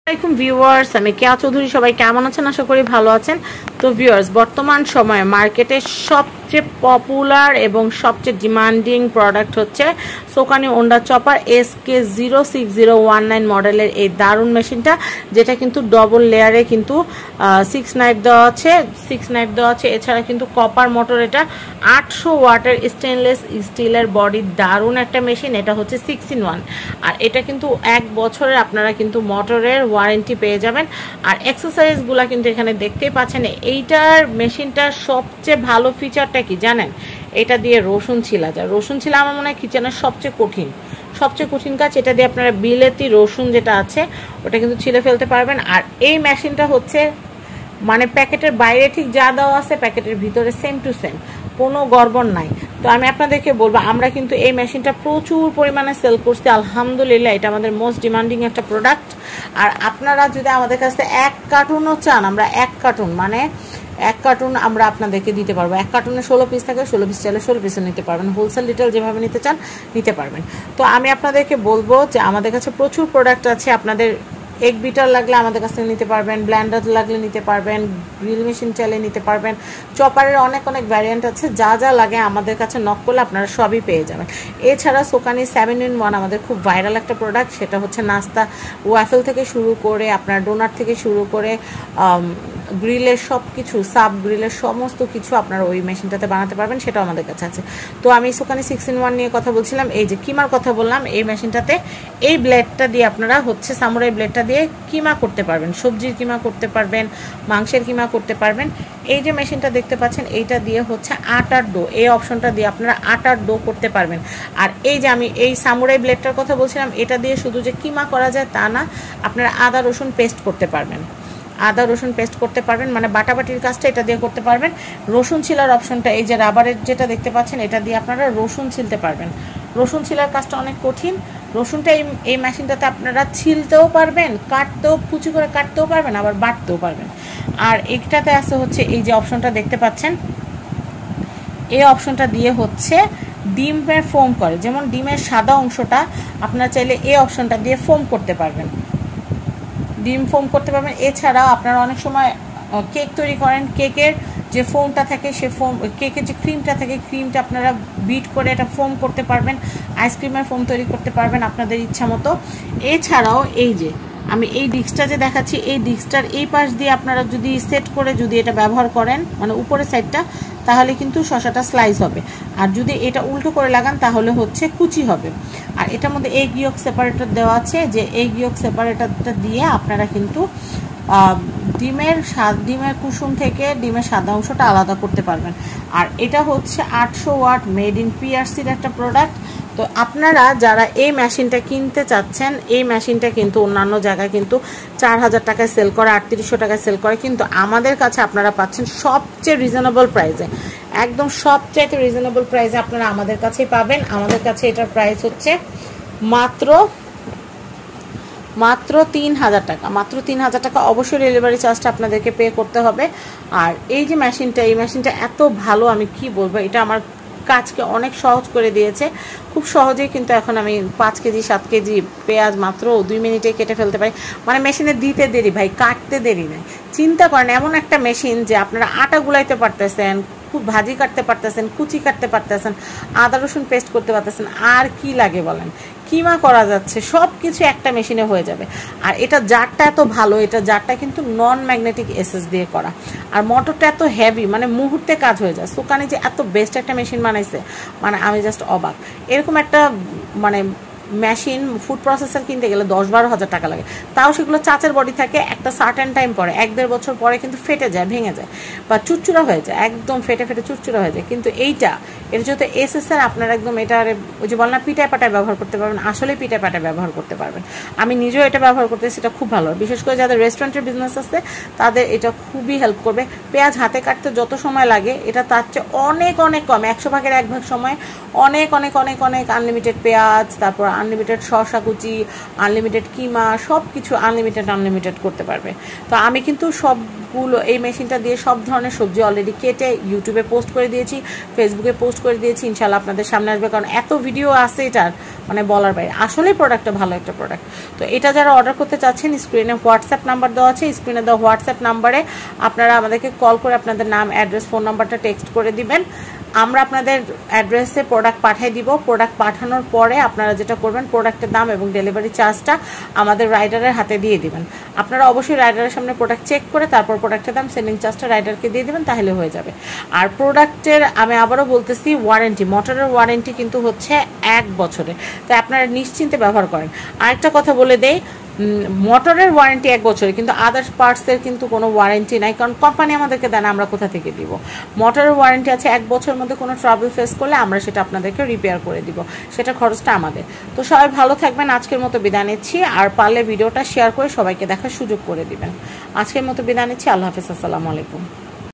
আসসালামু আলাইকুম ভিউয়ার্স, আমি কেয়া চৌধুরী। সবাই কেমন আছেন? আশা করি ভালো আছেন। তো ভিউয়ার্স, বর্তমান সময়ে মার্কেটে সবচেয়ে পপুলার এবং সবচেয়ে ডিমান্ডিং প্রোডাক্ট হচ্ছে সোকানি ওন্ডা চপার SK06019 মডেলের এই দারুণ মেশিনটা, যেটা কিন্তু ডবল লেয়ারে কিন্তু 6 নাইফ দেওয়া আছে। এছাড়া কিন্তু কপার মোটর, এটা 800 ওয়াটের স্টেনলেস স্টিলের বডি, দারুণ একটা মেশিন। এটা হচ্ছে 6-in-1, আর এটা কিন্তু 1 বছরের আপনারা কিন্তু মোটরের ওয়ারেন্টি পেয়ে যাবেন। আর এক্সারসাইজগুলো কিন্তু এখানে দেখতেই পাচ্ছেন। এইটার মেশিনটার সবচেয়ে ভালো ফিচারটা কি জানেন? এটা দিয়ে রসুন ছিলা যায়। রসুন ছিলা আমার মনে হয় কিচেনের সবচেয়ে কঠিন কাজ। এটা দিয়ে আপনারা বিলেতি রসুন যেটা আছে ওটা কিন্তু ছিলে ফেলতে পারবেন। আর এই মেশিনটা হচ্ছে মানে প্যাকেটের বাইরে ঠিক যা দেওয়া আছে প্যাকেটের ভিতরে সেম টু সেম, কোনো গড়বড় নাই। তো আমি আপনাদেরকে বলবো, আমরা কিন্তু এই মেশিনটা প্রচুর পরিমাণে সেল করছি আলহামদুলিল্লাহ। এটা আমাদের মোস্ট ডিমান্ডিং একটা প্রোডাক্ট। আর আপনারা যদি আমাদের কাছে 1 কার্টুনও চান, আমরা 1 কার্টুন আমরা আপনাদেরকে দিতে পারবো। 1 কার্টুনে 16 পিস থাকে, 16 পিস চাইলে 16 পিসও নিতে পারবেন। হোলসেল রিটেল যেভাবে নিতে চান নিতে পারবেন। তো আমি আপনাদেরকে বলবো যে আমাদের কাছে প্রচুর প্রোডাক্ট আছে। আপনাদের এগ বিটার লাগলে আমাদের কাছ থেকে নিতে পারবেন, ব্লেন্ডার লাগলে নিতে পারবেন, গ্রিল মেশিন চাইলে নিতে পারবেন। চপারের অনেক ভ্যারিয়েন্ট আছে। যা যা লাগে আমাদের কাছে নক করলে আপনারা সবই পেয়ে যাবেন। এছাড়া সোকানি 7-in-1 আমাদের খুব ভাইরাল একটা প্রোডাক্ট। সেটা হচ্ছে নাস্তা ওয়াফেল থেকে শুরু করে আপনার ডোনাট থেকে শুরু করে গ্রিলের সব কিছু, সাব গ্রিলের সমস্ত কিছু আপনারা ওই মেশিনটাতে বানাতে পারবেন। সেটাও আমাদের কাছে আছে। তো আমি সোকানি 6-in-1 নিয়ে কথা বলছিলাম। এই যে কিমার কথা বললাম, এই মেশিনটাতে এই ব্লেডটা দিয়ে আপনারা হচ্ছে সামুরাই ব্লেডটা দিয়ে কিমা করতে পারবেন, সবজির কিমা করতে পারবেন, মাংসের কিমা করতে পারবেন। এই যে মেশিনটা দেখতে পাচ্ছেন, এইটা দিয়ে হচ্ছে আটার ডো, এই অপশনটা দিয়ে আপনারা আটার ডো করতে পারবেন। আর এই যে আমি এই সামুরাই ব্লেডটার কথা বলছিলাম, এটা দিয়ে শুধু যে কিমা করা যায় তা না, আপনারা আদা রসুন পেস্ট করতে পারবেন। মানে বাটাবাটির কাজটা এটা দিয়ে করতে পারবেন। রসুন ছিলার অপশনটা, এই যে রাবারের যেটা দেখতে পাচ্ছেন, এটা দিয়ে আপনারা রসুন ছিলতে পারবেন। রসুন ছিলার কাজটা অনেক কঠিন। রসুনটা এই মেশিনটাতে আপনারা ছিলতেও পারবেন, কুচি করে কাটতেও পারবেন, আবার বাটতেও পারবেন। আর এইটাতে আছে হচ্ছে এই যে অপশনটা দেখতে পাচ্ছেন, এই অপশনটা দিয়ে হচ্ছে ডিমের ফোম করে। যেমন ডিমের সাদা অংশটা আপনারা চাইলে এই অপশনটা দিয়ে ফোম করতে পারবেন, ডিম ফোম করতে পারবেন। এছাড়াও আপনারা অনেক সময় কেক তৈরি করেন, কেকের যে ফোমটা থাকে সে ফোম, কেকের যে ক্রিমটা থাকে ক্রিমটা আপনারা বিট করে এটা ফোম করতে পারবেন। আইসক্রিমের ফোম তৈরি করতে পারবেন আপনাদের ইচ্ছা মতো। এছাড়াও এই যে আমি এই ডিস্কটা যে দেখাচ্ছি, এই ডিস্কটার এই পাশ দিয়ে আপনারা যদি সেট করে যদি এটা ব্যবহার করেন, মানে উপরের সাইডটা, তাহলে কিন্তু শসাটা স্লাইস হবে। আর যদি এটা উল্টো করে লাগান তাহলে হচ্ছে কুচি হবে। আর এটার মধ্যে এগ ইয়ক সেপারেটর দেওয়া আছে, যে এগ ইয়ক সেপারেটরটা দিয়ে আপনারা কিন্তু ডিমের কুসুম থেকে ডিমের সাদা অংশটা আলাদা করতে পারবেন। আর এটা হচ্ছে 800 ওয়াট মেড ইন PRCর একটা প্রোডাক্ট। তো আপনারা যারা এই মেশিনটা কিনতে চাচ্ছেন, এই মেশিনটা কিন্তু অন্যান্য জায়গায় কিন্তু 4000 টাকায় সেল করে, 3800 টাকায় সেল করে, কিন্তু আমাদের কাছে আপনারা পাচ্ছেন সবচেয়ে রিজনেবল প্রাইসে, একদম সবচেয়ে রিজনেবল প্রাইসে আপনারা আমাদের কাছেই পাবেন। আমাদের কাছে এটার প্রাইস হচ্ছে মাত্র 3000 টাকা, মাত্র 3000 টাকা। অবশ্যই ডেলিভারি চার্জটা আপনাদেরকে পে করতে হবে। আর এই যে মেশিনটা, এই মেশিনটা এত ভালো, আমি কি বলবো, এটা আমার কাজকে অনেক সহজ করে দিয়েছে। খুব সহজেই কিন্তু এখন আমি 5 কেজি 7 কেজি পেঁয়াজ মাত্র 2 মিনিটে কেটে ফেলতে পারি। মানে মেশিনে দিতে দেরি ভাই, কাটতে দেরি নেই। চিন্তা করেন, এমন একটা মেশিন যে আপনারা আটা গুলাইতে পারতেছেন, খুব ভাজি কাটতে পারতেছেন, কুচি কাটতে পারতেছেন, আদা রসুন পেস্ট করতে পারতেছেন, আর কি লাগে বলেন, কিমা করা যাচ্ছে, সব কিছু একটা মেশিনে হয়ে যাবে। আর এটা জারটা এত ভালো, এটা জারটা কিন্তু নন ম্যাগনেটিক এসএস দিয়ে করা। আর মোটরটা এত হেভি, মানে মুহূর্তে কাজ হয়ে যায়। সোকানি যে এত বেস্ট একটা মেশিন বানাইছে, মানে আমি জাস্ট অবাক। এরকম একটা মানে মেশিন ফুড প্রসেসর কিনতে গেলে 10-12 হাজার টাকা লাগে। তাও সেগুলো চাচের বডি থাকে, একটা সার্টেন টাইম পরে 1-1.5 বছর পরে কিন্তু ফেটে যায়, ভেঙে যায়, বা চুরচুরা হয়ে যায়, একদম ফেটে চুরচুরা হয়ে যায়। কিন্তু এটা যেহেতু এসএসআর, আপনারা একদম এটা ওই যে বল না পিঠায় পাটায় ব্যবহার করতে পারবেন, আসলে পিঠায় পাটায় ব্যবহার করতে পারবেন। আমি নিজেও এটা ব্যবহার করতে, সেটা খুব ভালো। বিশেষ করে যাদের রেস্টুরেন্টের বিজনেস আছে তাদের এটা খুবই হেল্প করবে। পেঁয়াজ হাতে কাটতে যত সময় লাগে, এটা তার চেয়ে অনেক কম, 100 ভাগের 1 ভাগ সময় অনেক আনলিমিটেড পেঁয়াজ, তারপর আনলিমিটেড শসা কুচি, আনলিমিটেড কিমা, সব কিছু আনলিমিটেড করতে পারবে। তো আমি কিন্তু সবগুলো এই মেশিনটা দিয়ে সব ধরনের সবজি অলরেডি কেটে ইউটিউবে পোস্ট করে দিয়েছি, ফেসবুকে পোস্ট করে দিয়েছি। ইনশাল্লাহ আপনাদের সামনে আসবে, কারণ এত ভিডিও আছে এটার মানে বলার বাইরে। আসলেই প্রোডাক্টটা ভালো একটা প্রোডাক্ট। তো এটা যারা অর্ডার করতে চাচ্ছেন, স্ক্রিনে হোয়াটসঅ্যাপ নাম্বার দেওয়া আছে, স্ক্রিনে দেওয়া হোয়াটসঅ্যাপ নাম্বারে আপনারা আমাদেরকে কল করে আপনাদের নাম, অ্যাড্রেস, ফোন নাম্বারটা টেক্সট করে দিবেন। আমরা আপনাদের অ্যাড্রেসে প্রোডাক্ট পাঠিয়ে দিব। প্রোডাক্ট পাঠানোর পরে আপনারা যেটা করবেন, প্রোডাক্টের দাম এবং ডেলিভারি চার্জটা আমাদের রাইডারের হাতে দিয়ে দিবেন। আপনারা অবশ্যই রাইডারের সামনে প্রোডাক্ট চেক করে তারপর প্রোডাক্টের দাম, সেলিং চার্জটা রাইডারকে দিয়ে দিবেন, তাহলে হয়ে যাবে। আর প্রোডাক্টের আমি আবারও বলতেছি, ওয়ারেন্টি, মোটরের ওয়ারেন্টি কিন্তু হচ্ছে 1 বছরে, তাই আপনারা নিশ্চিন্তে ব্যবহার করেন। আরেকটা কথা বলে দেই, মোটরের ওয়ারেন্টি 1 বছরে, কিন্তু আদার্স পার্টসের কিন্তু কোনো ওয়ারেন্টি নাই, কারণ কোম্পানি আমাদেরকে দেয় না, আমরা কোথা থেকে দিব। মোটরের ওয়ারেন্টি আছে 1 বছরের মধ্যে কোনো ট্রাবল ফেস করলে আমরা সেটা আপনাদেরকে রিপেয়ার করে দিব, সেটা খরচটা আমাদের। তো সবাই ভালো থাকবেন, আজকের মতো বিদায় নিচ্ছি। আর পারলে ভিডিওটা শেয়ার করে সবাইকে দেখার সুযোগ করে দিবেন। আজকের মতো বিদায় নিচ্ছি, আল্লাহ হাফেজ, আসসালামু আলাইকুম।